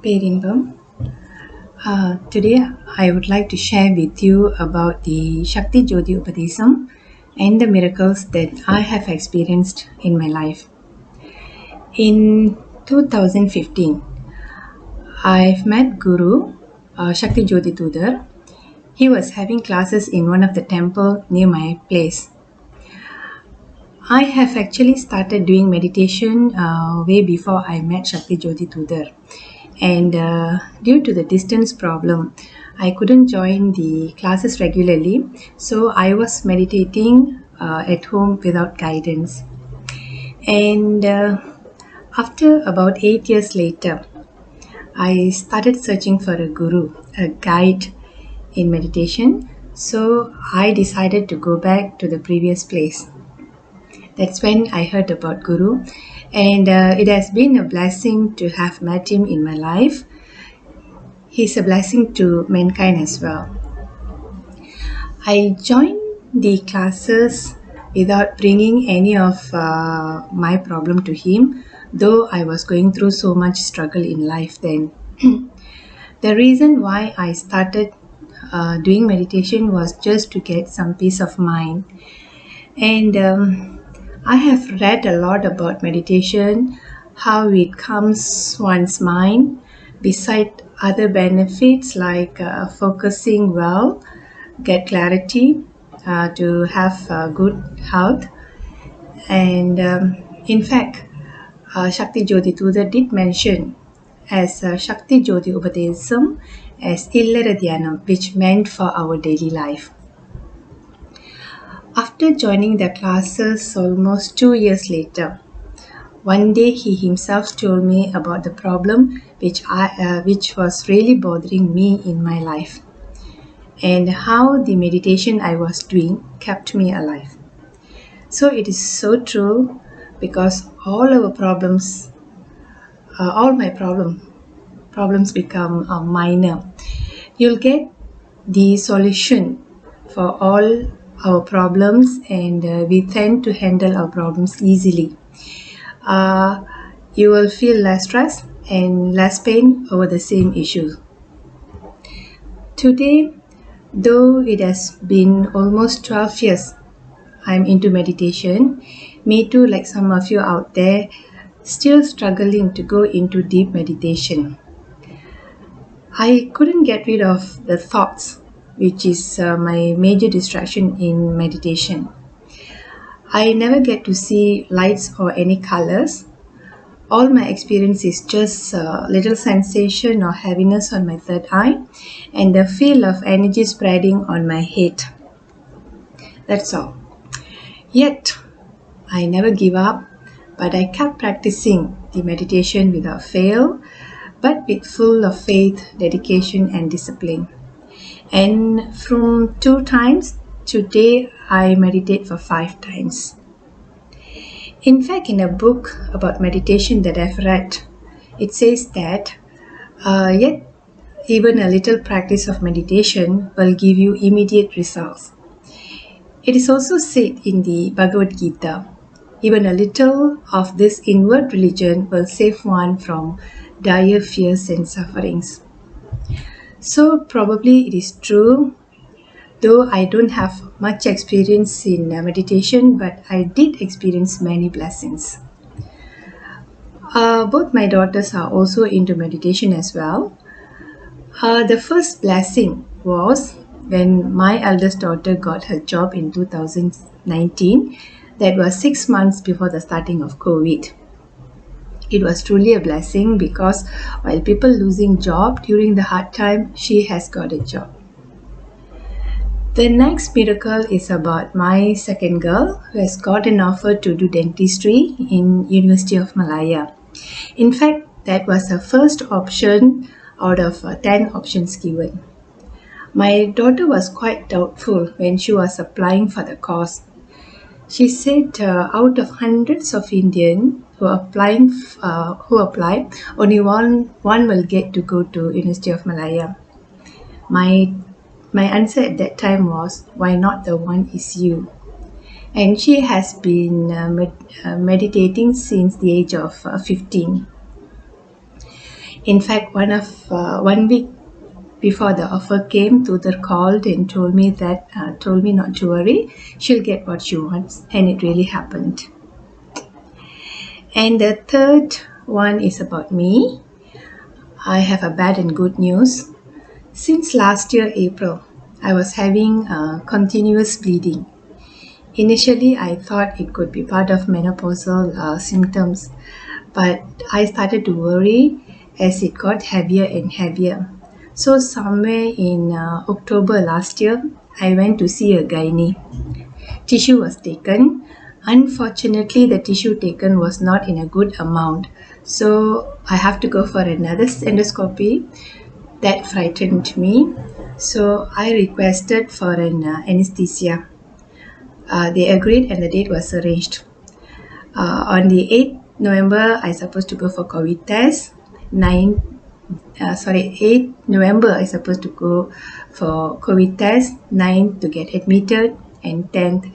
பேரின்பம். Today I would like to share with you about the Sakthi Jothi Upadesam and the miracles that I have experienced in my life. In 2015, I've met Guru Sakthi Jothi Tudar. He was having classes in one of the temple near my place. I have actually started doing meditation way before I met Sakthi Jothi Tudar. And due to the distance problem, I couldn't join the classes regularly, so I was meditating at home without guidance. And after about 8 years later, I started searching for a guru, a guide in meditation, so I decided to go back to the previous place. That's when I heard about Guru, and it has been a blessing to have met him in my life. He's a blessing to mankind as well. I joined the classes without bringing any of my problem to him, though I was going through so much struggle in life then. The reason why I started doing meditation was just to get some peace of mind. And I have read a lot about meditation, how it calms one's mind, beside other benefits like focusing well, get clarity, to have good health. And in fact, Sakthi Jothi Tudar did mention as Sakthi Jothi Upadesam as Illara Dhyanam, which meant for our daily life. After joining the classes almost 2 years later, one day he himself told me about the problem which was really bothering me in my life, and how the meditation I was doing kept me alive. So it is so true, because all my problems become minor. You'll get the solution for all our problems, and we tend to handle our problems easily. You will feel less stress and less pain over the same issue. Today, though it has been almost 12 years I'm into meditation, me too, like some of you out there, still struggling to go into deep meditation. I couldn't get rid of the thoughts, which is my major distraction in meditation. I never get to see lights or any colors. All my experience is just a little sensation or heaviness on my third eye and the feel of energy spreading on my head. That's all. Yet, I never give up, but I kept practicing the meditation without fail, but with full of faith, dedication, and discipline. And from 2 times, today I meditate for 5 times. In fact, in a book about meditation that I've read, it says that yet even a little practice of meditation will give you immediate results. It is also said in the Bhagavad Gita, even a little of this inward religion will save one from dire fears and sufferings. So probably it is true, though I don't have much experience in meditation, but I did experience many blessings. Both my daughters are also into meditation as well. The first blessing was when my eldest daughter got her job in 2019. That was 6 months before the starting of COVID. It was truly a blessing, because while people losing job during the hard time, she has got a job. The next miracle is about my second girl, who has got an offer to do dentistry in University of Malaya. In fact, that was her first option out of 10 options given. My daughter was quite doubtful when she was applying for the course. She said out of hundreds of Indians who apply, only one will get to go to University of Malaya. My answer at that time was, why not the one is you? And she has been meditating since the age of 15. In fact, 1 week before the offer came, Tudor called and told me not to worry, she'll get what she wants, and it really happened. And the third one is about me. I have a bad and good news. Since last year, April, I was having continuous bleeding. Initially, I thought it could be part of menopausal symptoms, but I started to worry as it got heavier and heavier. So, somewhere in October last year, I went to see a gynae. Tissue was taken. Unfortunately, the tissue taken was not in a good amount, so I have to go for another endoscopy. That frightened me, so I requested for an anesthesia. They agreed and the date was arranged. On the 8th November, I supposed to go for COVID test. 8th November, I supposed to go for COVID test. 9th to get admitted, and 10th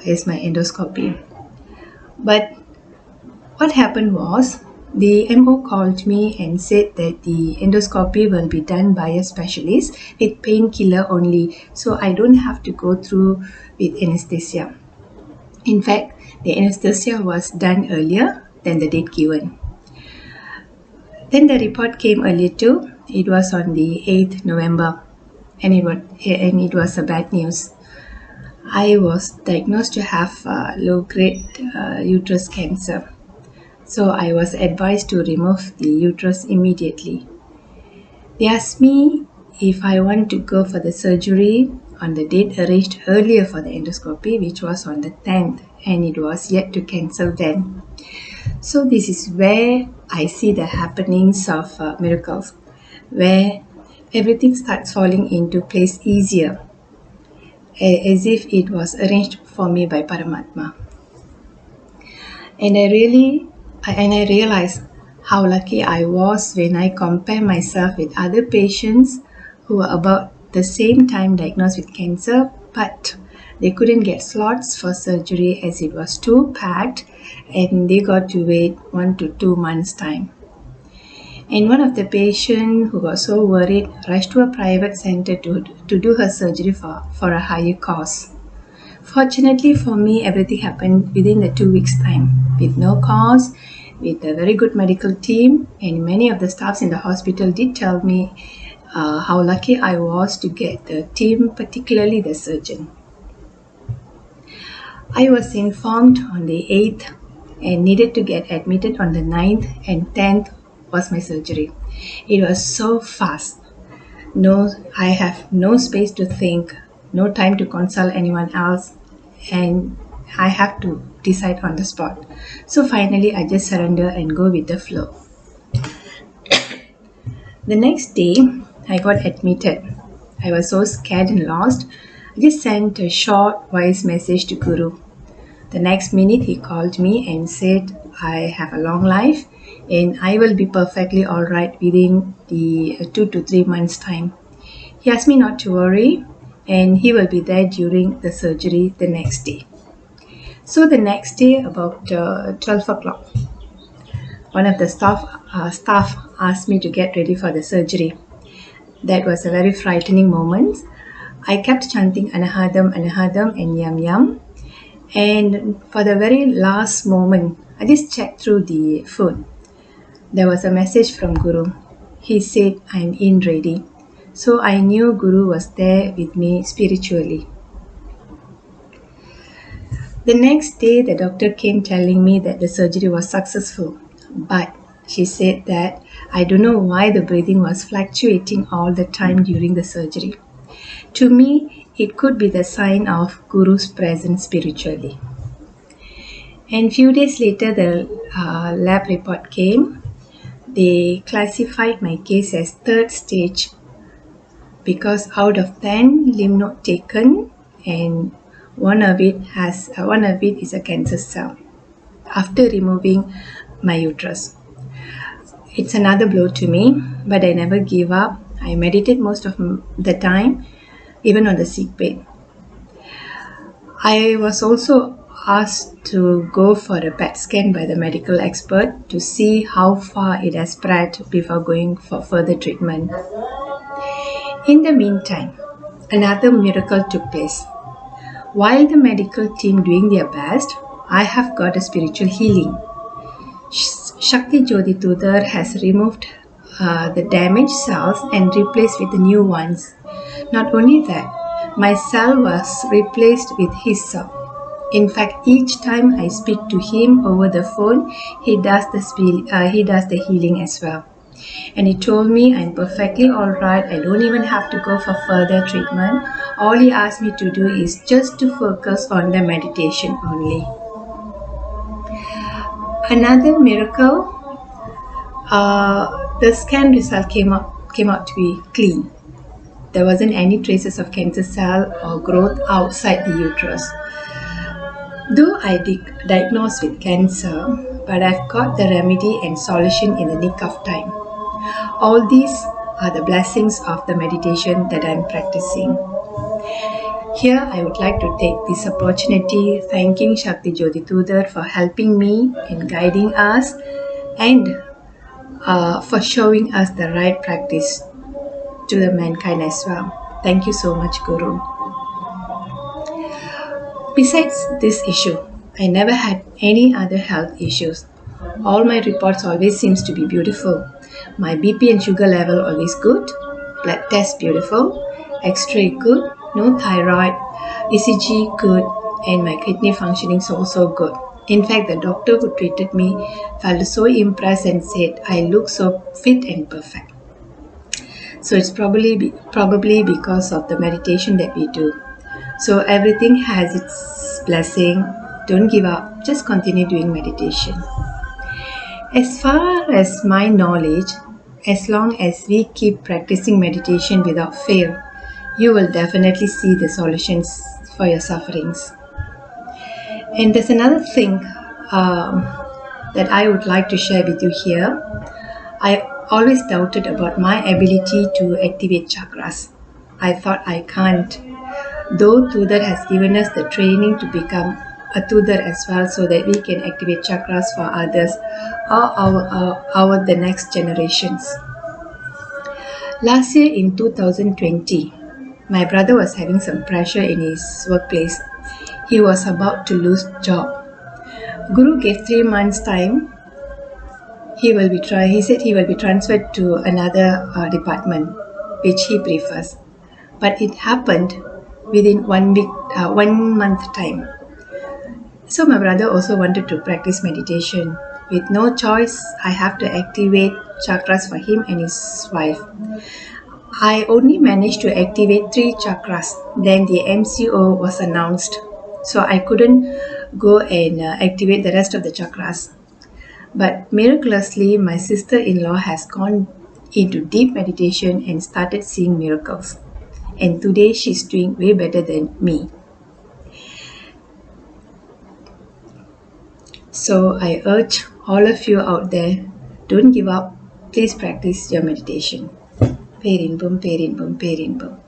is my endoscopy. But what happened was, the MO called me and said that the endoscopy will be done by a specialist with painkiller only, so I don't have to go through with anesthesia. In fact, the anesthesia was done earlier than the date given. Then the report came earlier too. It was on the 8th November, and it was a bad news. I was diagnosed to have low-grade uterus cancer. So I was advised to remove the uterus immediately. They asked me if I want to go for the surgery on the date arranged earlier for the endoscopy, which was on the 10th, and it was yet to cancel then. So this is where I see the happenings of miracles, where everything starts falling into place easier, as if it was arranged for me by Paramatma. And I realized how lucky I was when I compare myself with other patients who were about the same time diagnosed with cancer, but they couldn't get slots for surgery as it was too packed, and they got to wait 1 to 2 months' time. And one of the patients who was so worried rushed to a private center to do her surgery for a higher cost. Fortunately for me, everything happened within the 2 weeks' time, with no cost, with a very good medical team, and many of the staffs in the hospital did tell me how lucky I was to get the team, particularly the surgeon. I was informed on the 8th and needed to get admitted on the 9th, and 10th was my surgery. It was so fast. I have no space to think, no time to consult anyone else, and I have to decide on the spot. So finally, I just surrender and go with the flow. The next day, I got admitted. I was so scared and lost. I just sent a short voice message to Guru. The next minute, he called me and said, I have a long life and I will be perfectly alright within the 2 to 3 months' time. He asked me not to worry, and he will be there during the surgery the next day. So the next day, about 12 o'clock, one of the staff asked me to get ready for the surgery. That was a very frightening moment. I kept chanting Anahadam, Anahadam, and Yam Yam. And for the very last moment, I just checked through the phone. There was a message from Guru. He said, I'm in ready. So I knew Guru was there with me spiritually. The next day, the doctor came telling me that the surgery was successful. But she said that I don't know why the breathing was fluctuating all the time during the surgery. To me, it could be the sign of Guru's presence spiritually. And few days later, the lab report came. They classified my case as third stage because out of 10 lymph node taken, and one of it is a cancer cell after removing my uterus. It's another blow to me, but I never give up. I meditate most of the time, even on the sick bed. I was also asked to go for a PET scan by the medical expert to see how far it has spread before going for further treatment. In the meantime, another miracle took place. While the medical team doing their best, I have got a spiritual healing. Sakthi Jothi Tudar has removed the damaged cells and replaced with the new ones. Not only that, my cell was replaced with his cell. In fact, each time I speak to him over the phone, he does the healing as well. And he told me I'm perfectly alright. I don't even have to go for further treatment. All he asked me to do is just to focus on the meditation only. Another miracle, the scan result came out to be clean. There wasn't any traces of cancer cell or growth outside the uterus. Though I diagnosed with cancer, but I've got the remedy and solution in the nick of time. All these are the blessings of the meditation that I'm practicing. Here, I would like to take this opportunity thanking Sakthi Jothi Tudar for helping me and guiding us and for showing us the right practice to the mankind as well. Thank you so much, Guru. Besides this issue, I never had any other health issues. All my reports always seems to be beautiful. My BP and sugar level always good, blood test beautiful, X-ray good, no thyroid, ECG good, and my kidney functioning is also good. In fact, the doctor who treated me felt so impressed and said I look so fit and perfect. So it's probably because of the meditation that we do. So everything has its blessing. Don't give up. Just continue doing meditation. As far as my knowledge, as long as we keep practicing meditation without fail, you will definitely see the solutions for your sufferings. And there's another thing that I would like to share with you here. I always doubted about my ability to activate chakras. I thought I can't. Though Tudar has given us the training to become a Tudar as well so that we can activate chakras for others or the next generations. Last year in 2020, my brother was having some pressure in his workplace. He was about to lose job. Guru gave 3 months time. He said he will be transferred to another department, which he prefers. But it happened within 1 month time. So my brother also wanted to practice meditation. With no choice, I have to activate chakras for him and his wife. I only managed to activate 3 chakras. Then the MCO was announced. So I couldn't go and activate the rest of the chakras. But miraculously, my sister-in-law has gone into deep meditation and started seeing miracles. And today she's doing way better than me. So I urge all of you out there, don't give up. Please practice your meditation. Perinbum, perinbum, perinbum.